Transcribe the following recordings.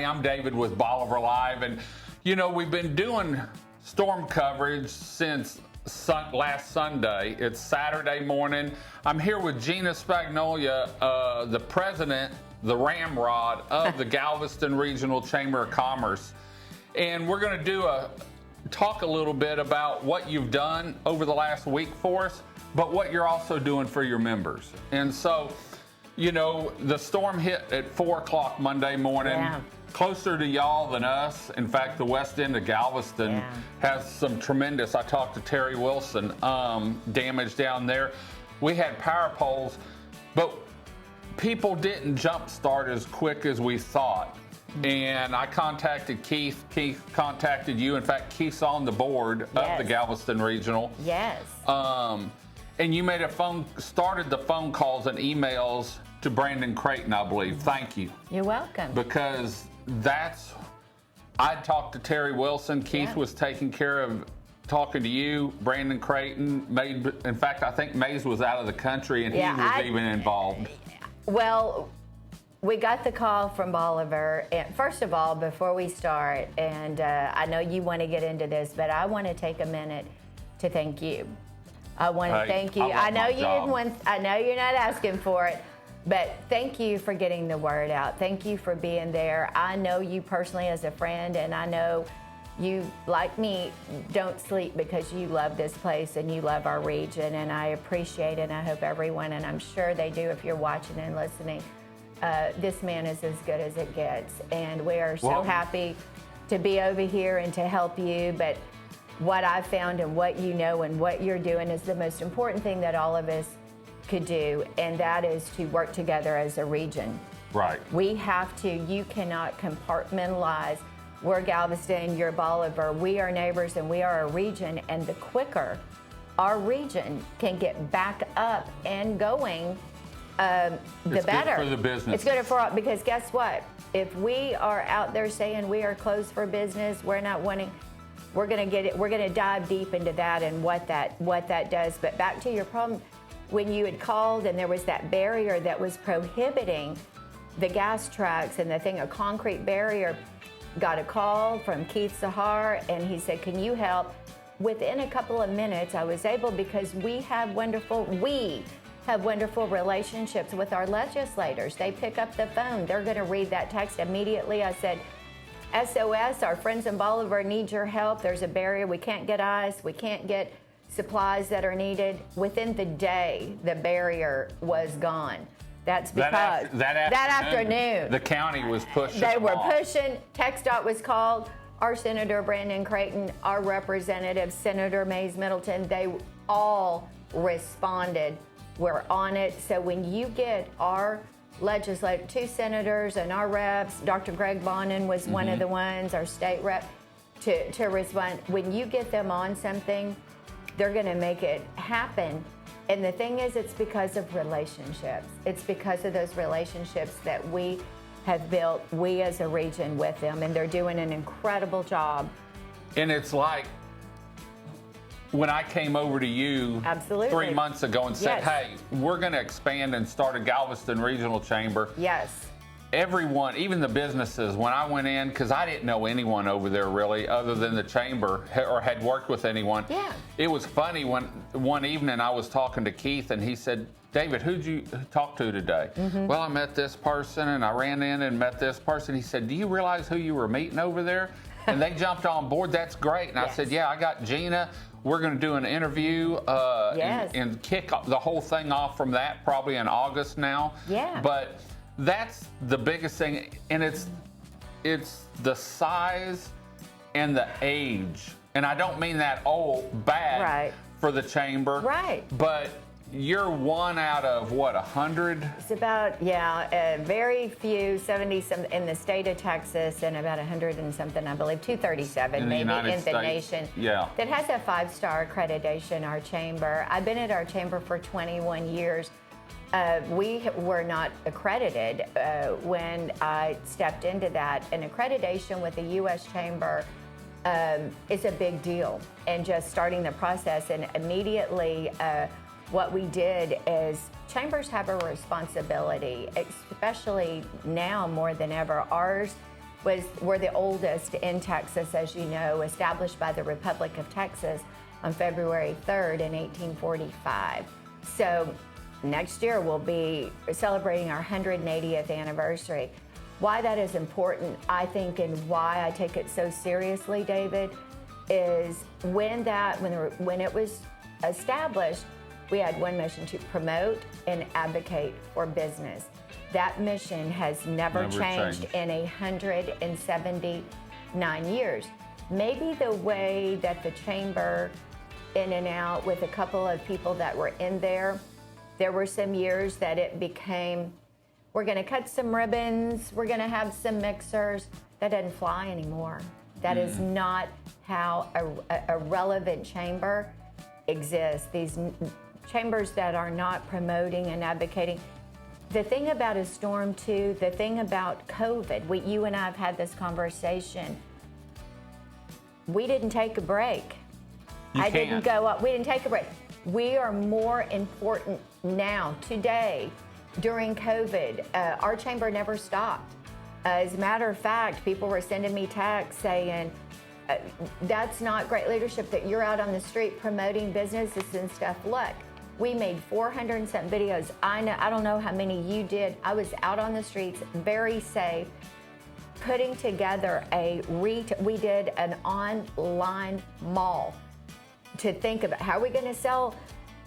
everybody. I'm David with Bolivar Live. And, you know, we've been doing storm coverage since last Sunday. It's Saturday morning. I'm here with Gina Spagnolia, the president, the ramrod of the Galveston Regional Chamber of Commerce. And we're going to talk a little bit about what you've done over the last week for us, but what you're also doing for your members. And so, you know, the storm hit at 4 o'clock Monday morning, closer to y'all than us. In fact, the west end of Galveston has some tremendous, I talked to Terry Wilson, damage down there. We had power poles, but people didn't jump start as quick as we thought. And I contacted Keith. Keith contacted you. In fact, Keith's on the board of the Galveston Regional. Yes. And you started the phone calls and emails to Brandon Creighton, I believe. Thank you. You're welcome. Because I talked to Terry Wilson. Keith was taking care of talking to you, Brandon Creighton. In fact, I think Mays was out of the country and he was even involved. Well, we got the call from Bolivar. And first of all, before we start, and I know you want to get into this, but I want to take a minute to thank you. I want to thank you. I know you didn't want. I know you're not asking for it, but thank you for getting the word out. Thank you for being there. I know you personally as a friend, and I know you, like me, don't sleep because you love this place and you love our region, and I appreciate it. And I hope everyone, and I'm sure they do if you're watching and listening. This man is as good as it gets, and we are so happy to be over here and to help you. But what I found and what you know and what you're doing is the most important thing that all of us could do, and that is to work together as a region. Right. We have to. You cannot compartmentalize. We're Galveston, you're Bolivar. We are neighbors and we are a region, and the quicker our region can get back up and going, the better. It's good for the business. It's good for, because guess what? If we are out there saying we are closed for business, we're not wanting, we're going to get it. We're going to dive deep into that and what that does. But back to your problem, when you had called and there was that barrier that was prohibiting the gas trucks and the thing, a concrete barrier, got a call from Keith Sahar and he said, "Can you help?" Within a couple of minutes, I was able, because we have wonderful relationships with our legislators. They pick up the phone. They're going to read that text immediately. I said, SOS, our friends in Bolivar need your help. There's a barrier. We can't get ice. We can't get supplies that are needed. Within the day, the barrier was gone. That's because that afternoon, the county was pushing. They were pushing. TxDOT was called. Our Senator Brandon Creighton, our representative, Senator Mays Middleton, they all responded. We're on it. So when you get our legislature, 2 senators and our reps, Dr. Greg Bonin was one of the ones, our state rep, to respond. When you get them on something, they're going to make it happen. And the thing is, it's because of relationships. It's because of those relationships that we have built, we as a region, with them, and they're doing an incredible job. And it's like when I came over to you 3 months ago and said, hey, we're going to expand and start a Galveston Regional Chamber. Yes. Everyone, even the businesses, when I went in, because I didn't know anyone over there really other than the chamber or had worked with anyone. Yeah. It was funny when one evening I was talking to Keith and he said, David, who'd you talk to today? Well, I met this person and I ran in and met this person. He said, do you realize who you were meeting over there? And they jumped on board. That's great. And I said, yeah, I got Gina. We're going to do an interview and kick the whole thing off from that probably in August now. Yeah. But that's the biggest thing, and it's the size and the age, and I don't mean that bad for the chamber, but you're one out of what, 100? It's about very few, 70 some in the state of Texas, and about 100 and something, I believe, 237 maybe in the nation. Yeah, that has a 5-star accreditation. Our chamber. I've been at our chamber for 21 years. We were not accredited when I stepped into that. An accreditation with the U.S. Chamber is a big deal. And just starting the process, and immediately what we did is chambers have a responsibility, especially now more than ever. Ours we're the oldest in Texas, as you know, established by the Republic of Texas on February 3rd in 1845. So next year we'll be celebrating our 180th anniversary. Why that is important, I think, and why I take it so seriously, David, is when it was established, we had one mission: to promote and advocate for business. That mission has never changed in 179 years. Maybe the way that the chamber, in and out with a couple of people that were in there were some years that it became, we're going to cut some ribbons, we're going to have some mixers. That doesn't fly anymore. That is not how a relevant chamber exists. These chambers that are not promoting and advocating. The thing about a storm too, the thing about COVID, you and I have had this conversation. We didn't take a break. Didn't go up. We didn't take a break. We are more important now, today, during COVID. Our chamber never stopped. As a matter of fact, people were sending me texts saying, that's not great leadership that you're out on the street promoting businesses and stuff. Look, we made 400 and something videos. I don't know how many you did. I was out on the streets, very safe, putting together we did an online mall to think about how are we going to sell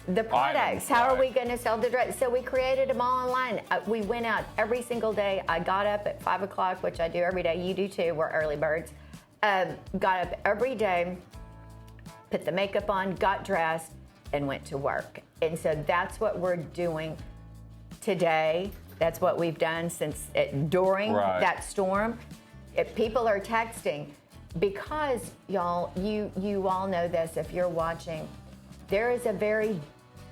the products, how are we going to sell the drugs. So we created them all online. We went out every single day. I got up at 5 o'clock, which I do every day. You do too. We're early birds. Got up every day, put the makeup on, got dressed, and went to work. And so that's what we're doing today. That's what we've done since during that storm. If people are texting, because y'all, you all know this if you're watching, there is a very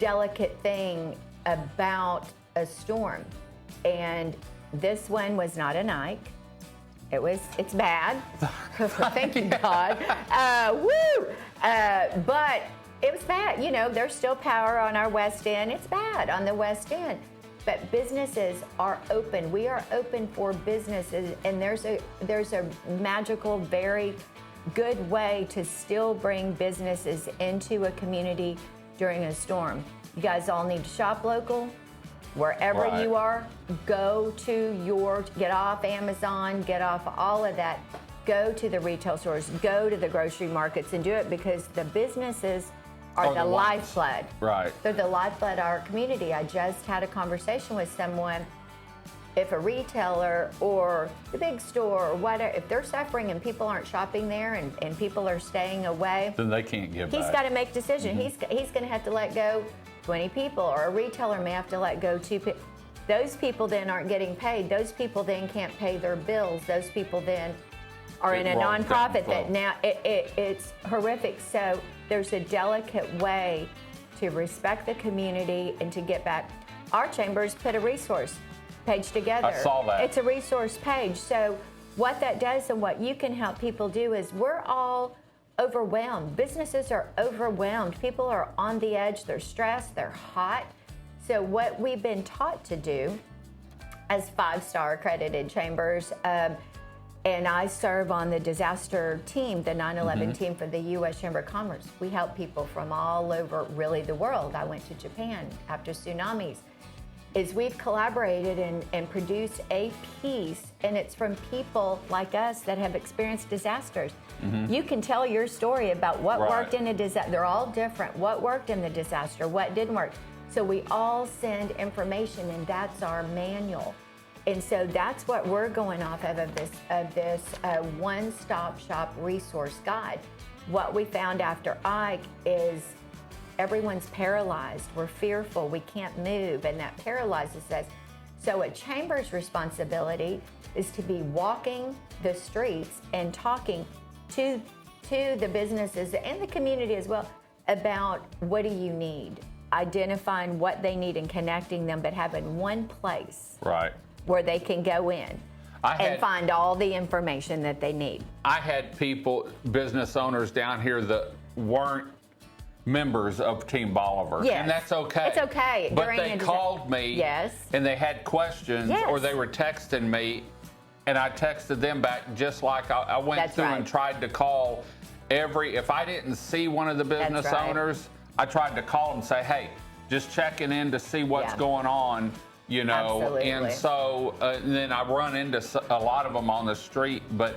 delicate thing about a storm. And this one was not a Nike. It's bad. Thank you, God. But it was bad. You know, there's still power on our West End. It's bad on the West End. But businesses are open. We are open for businesses, and there's a magical, very good way to still bring businesses into a community during a storm. You guys all need to shop local. Wherever you are, get off Amazon, get off all of that. Go to the retail stores, go to the grocery markets and do it, because the businesses are the lifeblood. Right. They're the lifeblood of our community. I just had a conversation with someone. If a retailer or the big store or whatever, if they're suffering and people aren't shopping there and people are staying away, then they can't give back. He's got to make a decision. Mm-hmm. He's going to have to let go 20 people, or a retailer may have to let go 2 people. Those people then aren't getting paid. Those people then can't pay their bills. Those people then are in a nonprofit that now it's horrific. So there's a delicate way to respect the community and to get back. Our chambers put a resource page together. I saw that. It's a resource page. So what that does and what you can help people do is, we're all overwhelmed. Businesses are overwhelmed. People are on the edge. They're stressed. They're hot. So what we've been taught to do as 5-star accredited chambers, and I serve on the disaster team, the 9/11 team for the U.S. Chamber of Commerce. We help people from all over, really, the world. I went to Japan after tsunamis. Is we've collaborated and produced a piece, and it's from people like us that have experienced disasters. You can tell your story about what worked in a disaster. They're all different. What worked in the disaster, what didn't work. So we all send information, and that's our manual. And so that's what we're going off of this one-stop shop resource guide. What we found after Ike is everyone's paralyzed. We're fearful. We can't move, and that paralyzes us. So a chamber's responsibility is to be walking the streets and talking to the businesses and the community as well about what do you need, identifying what they need and connecting them, but having one place where they can go in and find all the information that they need. I had people, business owners down here that weren't members of Team Bolivar, and that's okay. It's okay. But they called me, and they had questions, or they were texting me, and I texted them back just like I went That's through right. and tried to call if I didn't see one of the business right. owners, I tried to call them and say, hey, just checking in to see what's Yeah. going on, you know. Absolutely. And so and then I run into a lot of them on the street. But,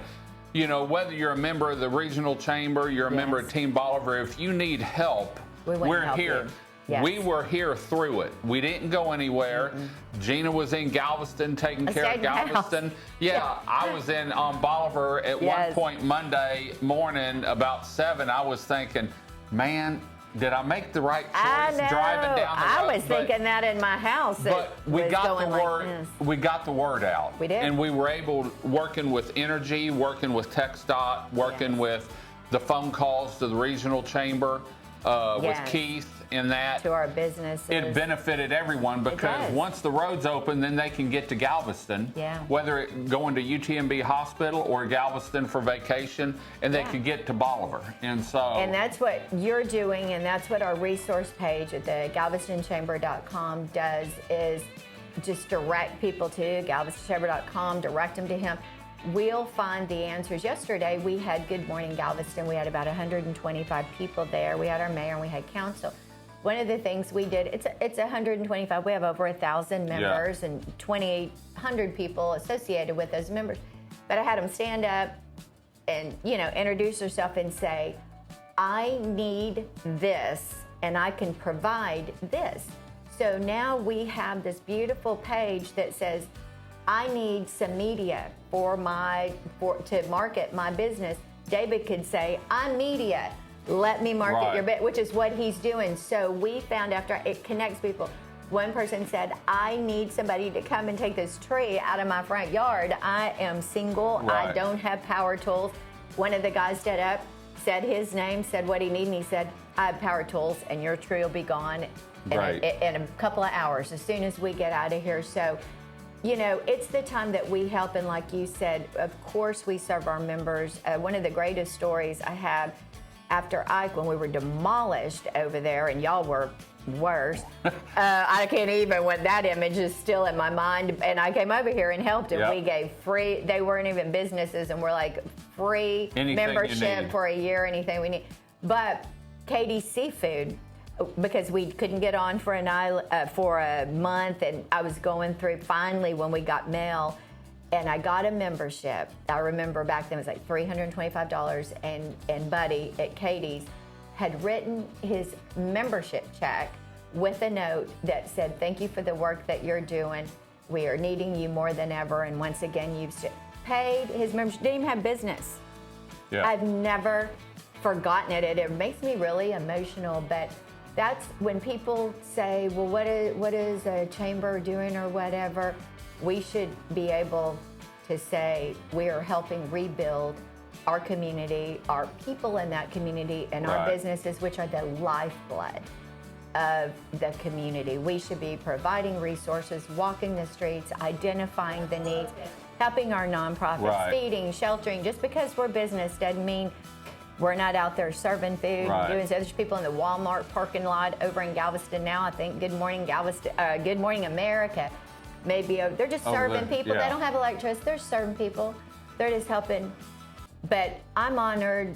you know, whether you're a member of the regional chamber, you're a member of Yes. Team Bolivar, if you need help, we're help here. you. Yes. We were here through it. We didn't go anywhere. Gina was in Galveston taking care of stayed in the house. Galveston. Yeah, I was in Bolivar at one Yes. point Monday morning about 7. I was thinking, man, did I make the right I choice know. driving down the road? I was thinking that in my house. But we was got going the like word. this. We got the word out. We did. and we were able, working with Energy, working with TxDOT, working Yes. with the phone calls to the regional chamber, with Yes. Keith and that. To our businesses. It benefited everyone because does. once the road's open, then they can get to Galveston. Yeah. Whether it going to UTMB Hospital or Galveston for vacation, and they Yeah. can get to Bolivar. And so. And that's what you're doing, and that's what our resource page at the galvestonchamber.com does, is just direct people to galvestonchamber.com, direct them to him. We'll find the answers. Yesterday, we had Good Morning Galveston. We had about 125 people there. We had our mayor and we had council. One of the things we did, it's 125. We have over 1,000 members and 2,800 people associated with those members. But I had them stand up and, you know, introduce themselves and say, I need this and I can provide this. So now we have this beautiful page that says, I need some media to market my business. David could say, I'm media. Let me market Right. your bit, which is what he's doing. So we found after it connects people. One person said, I need somebody to come and take this tree out of my front yard. I am single. I Right. don't have power tools. One of the guys stood up, said his name, said what he needed, and he said, I have power tools and your tree will be gone Right. in a couple of hours as soon as we get out of here. So, you know, it's the time that we help, and like you said, of course we serve our members. One of the greatest stories I have after Ike, when we were demolished over there, and y'all were worse. I can't even, when that image is still in my mind, and I came over here and helped, and Yep. we gave free, they weren't even businesses, and we're like, free Anything you membership need. for a year, anything we need. But Katie's Seafood, because we couldn't get on for for a month, and I was going through, finally when we got mail, and I got a membership. I remember back then it was like $325, and Buddy at Katie's had written his membership check with a note that said, thank you for the work that you're doing. We are needing you more than ever, and once again, you've paid his membership. Didn't even have business. Yeah. I've never forgotten it. It makes me really emotional, but that's when people say, well, what is a chamber doing or whatever, we should be able to say we are helping rebuild our community, our people in that community, and our Right. businesses, which are the lifeblood of the community. We should be providing resources, walking the streets, identifying the needs, helping our nonprofits, Right. feeding, sheltering. Just because we're business doesn't mean we're not out there serving food, Right. doing so. There's people in the Walmart parking lot over in Galveston now. I think Good Morning Galveston, Good Morning America, maybe they're just Over serving there, people. yeah. They don't have electricity. They're serving people. They're just helping. But I'm honored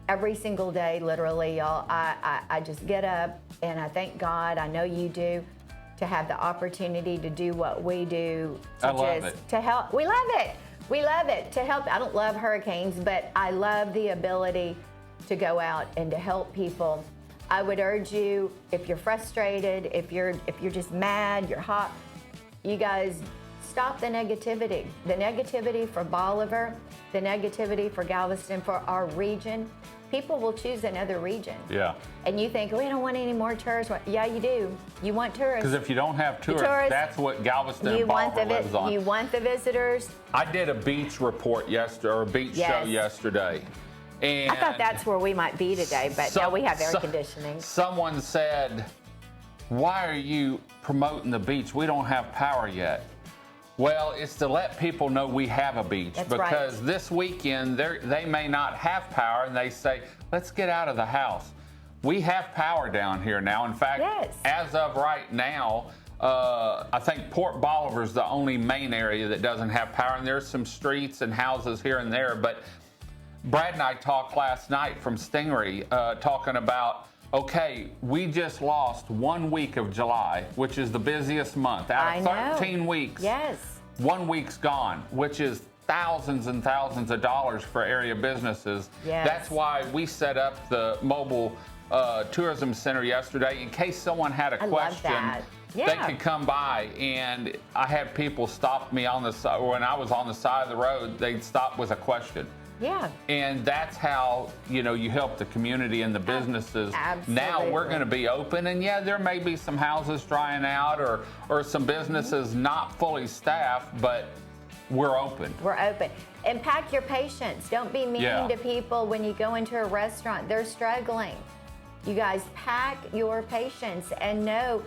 every single day, literally, y'all. I just get up and I thank God. I know you do, to have the opportunity to do what we do. To I love just it. to help. We love it. We love it to help. I don't love hurricanes, but I love the ability to go out and to help people. I would urge you, if you're frustrated, if you're just mad, you're hot, you guys stop the negativity. The negativity for Bolivar, the negativity for Galveston, for our region. People will choose another region. Yeah. And you think, we don't want any more tourists. Yeah, you do. You want tourists. Because if you don't have tourists, tourists, that's what Galveston You and want Bolivar lives on. you want the visitors. I did a beach report yesterday, or a beach show Yes. yesterday. And I thought that's where we might be today, but now we have air conditioning. Someone said, why are you promoting the beach? We don't have power yet. Well, it's to let people know we have a beach. That's because right. this weekend they may not have power, and they say, let's get out of the house. We have power down here now. In fact, Yes. as of right now, I think Port Bolivar is the only main area that doesn't have power, and there's some streets and houses here and there. But Brad and I talked last night from Stingray, talking about, okay, we just lost 1 week of July, which is the busiest month. Out of 13 weeks, yes, 1 week's gone, which is thousands and thousands of dollars for area businesses. Yes. That's why we set up the mobile tourism center yesterday in case someone had a question. Yeah. They could come by, and I had people stop me on the side. When I was on the side of the road, they'd stop with a question. Yeah. And that's how, you know, you help the community and the businesses. Absolutely. Now we're going to be open, and yeah, there may be some houses drying out or some businesses not fully staffed, but we're open. We're open. And pack your patience. Don't be mean to people when you go into a restaurant. They're struggling. You guys, pack your patience and know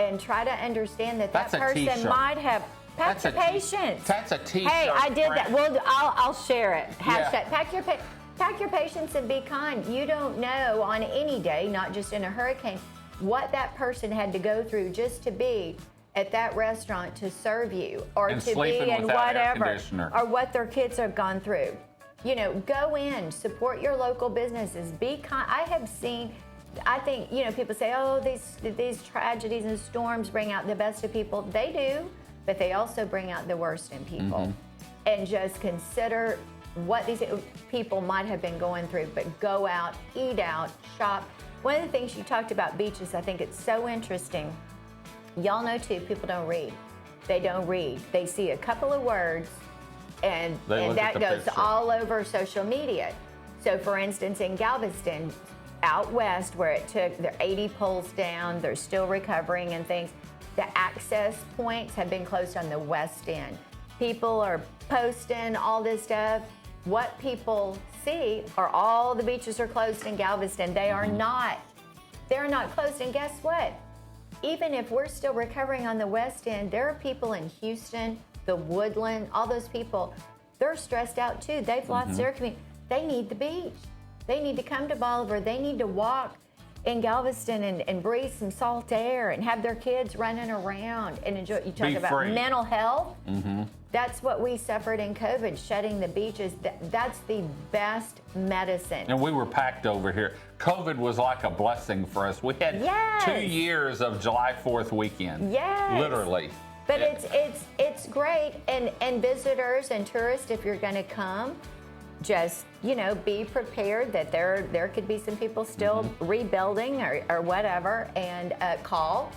and try to understand that that person might have. Pack your patience. That's a T-shirt. Hey, I did that. Well, I'll share it. Hashtag Yeah. pack your patience and be kind. You don't know on any day, not just in a hurricane, what that person had to go through just to be at that restaurant to serve you, or and to be in whatever, or what their kids have gone through. You know, go in, support your local businesses. Be kind. I think, you know, people say, oh, these tragedies and storms bring out the best of people. They do, but they also bring out the worst in people. Mm-hmm. And just consider what these people might have been going through, but go out, eat out, shop. One of the things you talked about beaches, I think it's so interesting. Y'all know too, people don't read. They don't read. They see a couple of words, and that goes all over social media. So for instance, in Galveston, out west, where it took their 80 poles down, they're still recovering and things, the access points have been closed on the west end. People are posting all this stuff. What people see are all the beaches are closed in Galveston. They are not. They're not closed. And guess what? Even if we're still recovering on the west end, there are people in Houston, the Woodland, all those people, they're stressed out too. They've lost their community. They need the beach. They need to come to Bolivar. They need to walk in Galveston and breathe some salt air and have their kids running around and enjoy. You talk about mental health. That's what we suffered in COVID, shutting the beaches. That's the best medicine. And we were packed over here. COVID was like a blessing for us. We had 2 years of July 4th weekend. Yes. Literally. But it's great. And visitors and tourists, if you're going to come, just, you know, be prepared that there could be some people still rebuilding or whatever, and call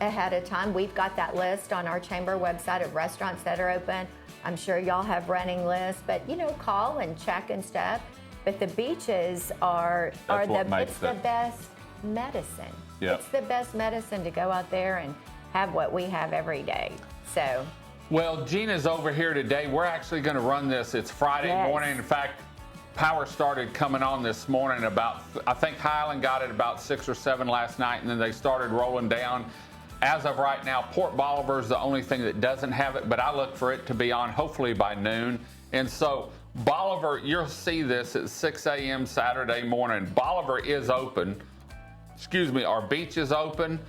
ahead of time. We've got that list on our chamber website of restaurants that are open. I'm sure y'all have running lists, but, you know, call and check and stuff. But the beaches are the best medicine. Yep. It's the best medicine to go out there and have what we have every day. So. Well, Gina's over here today. We're actually going to run this. It's Friday morning. In fact, power started coming on this morning about, I think Highland got it about 6 or 7 last night, and then they started rolling down. As of right now, Port Bolivar is the only thing that doesn't have it, but I look for it to be on hopefully by noon. And so Bolivar, you'll see this at 6 a.m. Saturday morning. Bolivar is open. Excuse me, our beach is open.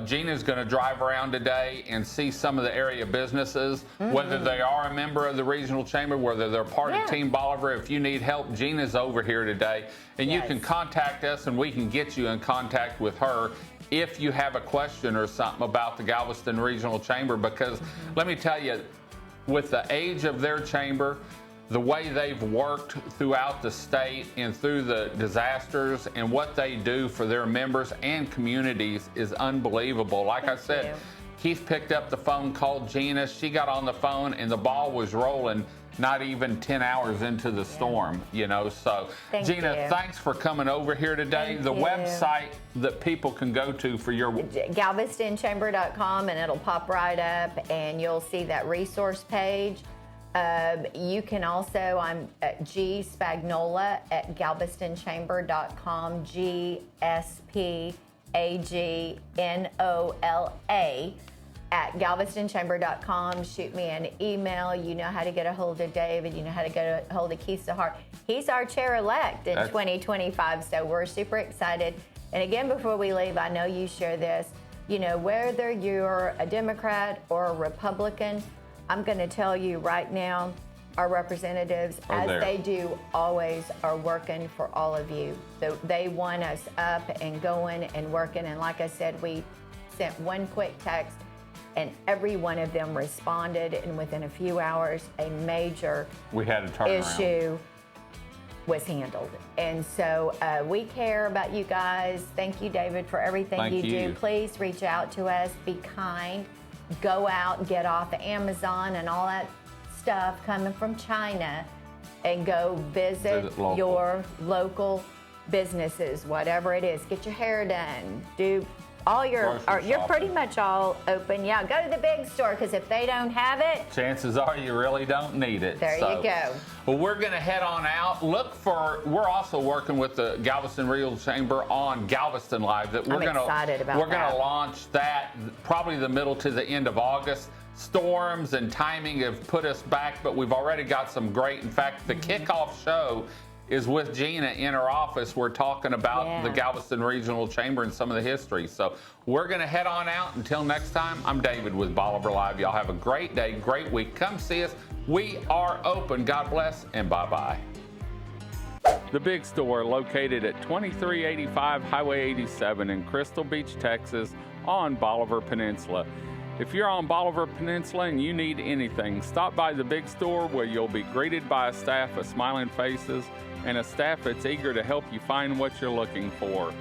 Gina's going to drive around today and see some of the area businesses, whether they are a member of the regional chamber, whether they're part of Team Bolivar. If you need help, Gina's over here today, and you can contact us and we can get you in contact with her if you have a question or something about the Galveston Regional Chamber, because let me tell you, with the age of their chamber, the way they've worked throughout the state and through the disasters and what they do for their members and communities is unbelievable. Like I said, Keith picked up the phone, called Gina. She got on the phone and the ball was rolling not even 10 hours into the storm, you know. So, Gina, thanks for coming over here today. The website that people can go to for your... GalvestonChamber.com, and it'll pop right up and you'll see that resource page. You can also, I'm at G Spagnola at GalvestonChamber.com, GSPAGNOLA at GalvestonChamber.com. Shoot me an email. You know how to get a hold of David. You know how to get a hold of Keith Sahar. He's our chair-elect in 2025, so we're super excited. And again, before we leave, I know you share this. You know, whether you're a Democrat or a Republican, I'm going to tell you right now, our representatives, as they do always, are working for all of you. They want us up and going and working. And like I said, we sent one quick text and every one of them responded. And within a few hours, a major issue was handled. And so we care about you guys. Thank you, David, for everything you do. Please reach out to us. Be kind. Go out and get off of Amazon and all that stuff coming from China and go visit your local businesses, whatever it is. Get your hair done. Do all your, you're pretty much all open. Yeah, go to the big store, because if they don't have it, chances are you really don't need it. There you go. Well, we're going to head on out. We're also working with the Galveston Regional Chamber on Galveston Live. That we're excited about. We're going to launch that probably the middle to the end of August. Storms and timing have put us back, but we've already got some great. In fact, the kickoff show is with Gina in her office. We're talking about the Galveston Regional Chamber and some of the history. So we're going to head on out. Until next time, I'm David with Bolivar Live. Y'all have a great day, great week. Come see us. We are open. God bless and bye-bye. The Big Store, located at 2385 Highway 87 in Crystal Beach, Texas, on Bolivar Peninsula. If you're on Bolivar Peninsula and you need anything, stop by the Big Store, where you'll be greeted by a staff of smiling faces and a staff that's eager to help you find what you're looking for.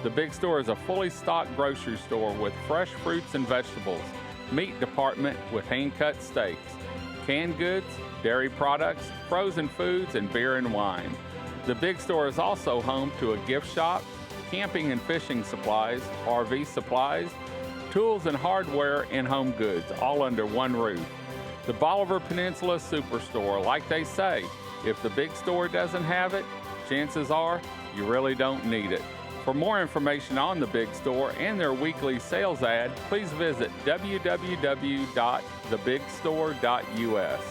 The Big Store is a fully stocked grocery store with fresh fruits and vegetables, meat department with hand-cut steaks, canned goods, dairy products, frozen foods, and beer and wine. The Big Store is also home to a gift shop, camping and fishing supplies, RV supplies, tools and hardware, and home goods, all under one roof. The Bolivar Peninsula Superstore, like they say, if the Big Store doesn't have it, chances are you really don't need it. For more information on the Big Store and their weekly sales ad, please visit www.thebigstore.us.